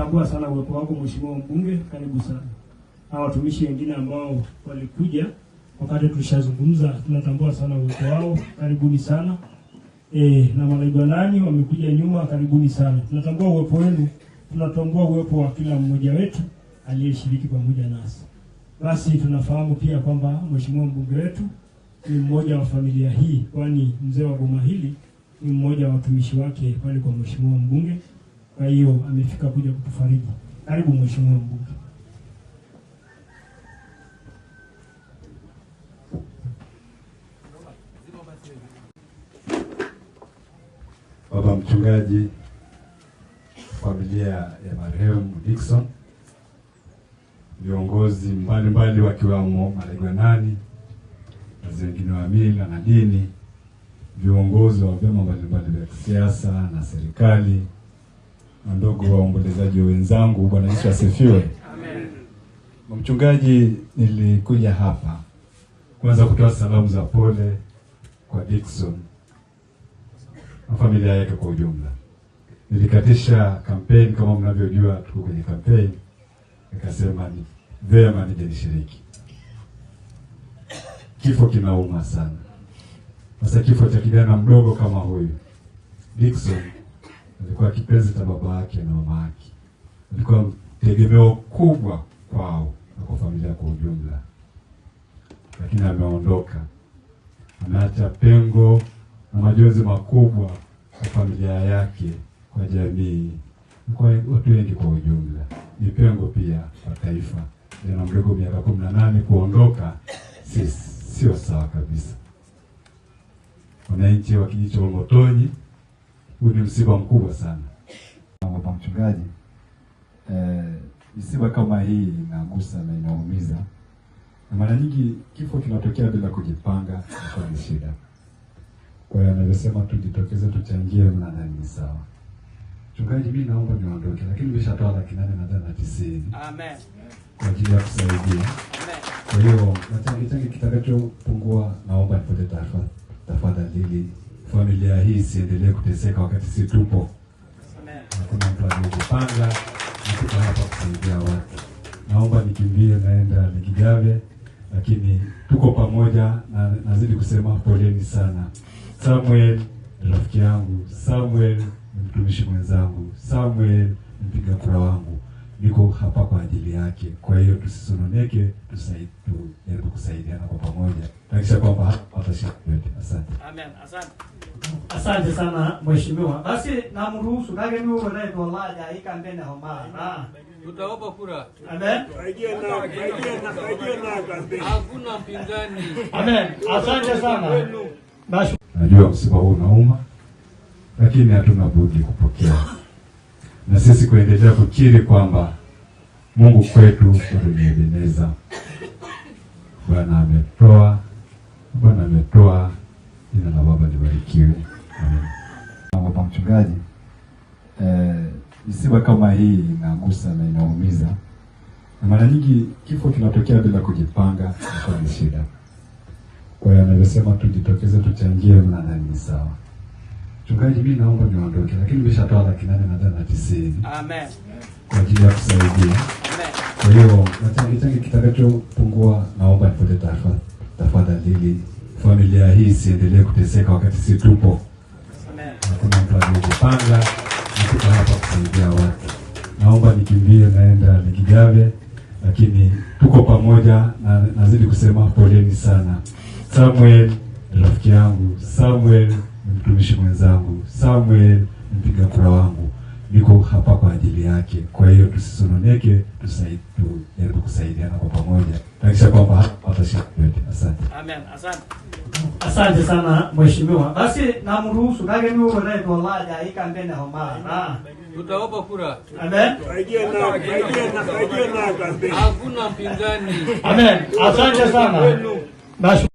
tunatambua sana uwepo wako Mheshimiwa Mbunge, karibu sana. Na watumishi wengine ambao walikuja wakati tulishazungumza, tunatambua sana uwepo wao, karibuni sana. Na malaigwanani wamekuja nyuma, karibuni sana. Tunatambua uwepo wenu, tunatambua uwepo wa kila mmoja wetu aliyeshiriki pamoja nasi. Basi tunafahamu pia kwamba Mheshimiwa Mbunge wetu ni mmoja wa familia hii, kwani mzee wa boma hili ni mmoja wa watumishi wake pale kwa Mheshimiwa Mbunge. Kwa hiyo amefika kuja kutufariji. Karibu Mheshimiwa Mbunge. Baba Mchungaji, familia ya marehemu Dickson, viongozi mbalimbali wakiwamo malaigwanani, wazee wengine wa mila na dini, viongozi wa vyama mbalimbali vya kisiasa na serikali, na ndugu waombolezaji wenzangu, Bwana Yesu asifiwe. Amen. Mchungaji, nilikuja hapa kwanza kutoa salamu za pole kwa Dickson na familia yake kwa ujumla. Nilikatisha kampeni, kama mnavyojua tuko kwenye kampeni, nikasema ni vema nije nishiriki. Kifo kinauma sana. Sasa kifo cha kijana mdogo kama huyu Dickson alikuwa kipenzi cha baba yake na mama yake, alikuwa tegemeo kubwa kwao na kwa familia kwa ujumla, lakini ameondoka, ameacha pengo na majonzi makubwa kwa familia yake, kwa jamii, kwa watu wengi kwa ujumla. Ni pengo pia kwa taifa. Kijana mdogo miaka 18 kuondoka sio sawa kabisa. Wananchi wa kijiji cha Motonyi, huu ni msiba mkubwa sana. Baba Mchungaji, msiba kama hii inagusa na inaumiza. Na mara nyingi kifo kinatokea bila kujipanga, kwa shida. Kwa hiyo anasema tujitokeze tuchangie, mnadhani ni sawa. Mchungaji, mimi naomba niondoke, lakini nimeshatoa 890. Amen. Kwa ajili ya kusaidia. Amen. Kwa hiyo nachangia kitakachopungua, naomba nipate tafadhali, ili familia hii isiendelee kuteseka wakati si tupo. Amen. Hakuna mtu aliyejipanga, tuko hapa kusaidia watu. Naomba nikimbie naenda Nikijave, lakini tuko pamoja, na nazidi kusema poleni sana. Samuel rafiki yangu, Samuel mtumishi mwenzangu, Samuel mpiga kura wangu, niko hapa kwa ajili yake. Kwa hiyo tusisononeke, tujaribu kusaidiana kwa pamoja, hakikisha kwamba hapa yote. Asante. Amen. Asante sana mheshimiwa. Basi namruhusu nage ni wewe ndio wallahi haikambene homa. Tutaomba kura. Amen. Hakuna mpinzani. Amen. Asante sana. Najua msiba huu unauma, lakini hatuna budi kupokea, na sisi kuendelea kukiri kwamba Mungu kwetu bado Ebeneza. Bwana ametoa, jina la Baba libarikiwe. Amen. Baba Mchungaji, msiba kama hii inagusa na inaumiza. Na mara nyingi kifo kinatokea bila kujipanga, kwa shida. Kwa hiyo anasema tujitokeze tuchangie, mnadhani ni sawa. Mchungaji, mimi naomba niondoke, lakini nimeshatoa 890. Amen. Kwa ajili ya kusaidia. Amen. Kwa hiyo nachangia kitakachopungua, naomba nipate tafadhali, ili familia hii isiendelee kuteseka wakati si tupo. Amen. Hakuna mtu aliyejipanga, tuko hapa kusaidia watu. Naomba nikimbie naenda Nikijave, lakini tuko pamoja, na nazidi kusema poleni sana. Samuel rafiki yangu, Samuel mtumishi mwenzangu, Samuel mpiga kura wangu, niko hapa kwa ajili yake. Kwa hiyo tusisononeke, tujaribu kusaidiana kwa pamoja, hakikisha kwamba hapa yote. Asante. Amen. Asante sana mheshimiwa. Basi namruhusu nage ni wewe ndio wallahi haikambene homa. Tutaomba kura. Amen. Hakuna mpinzani. Amen. Asante sana.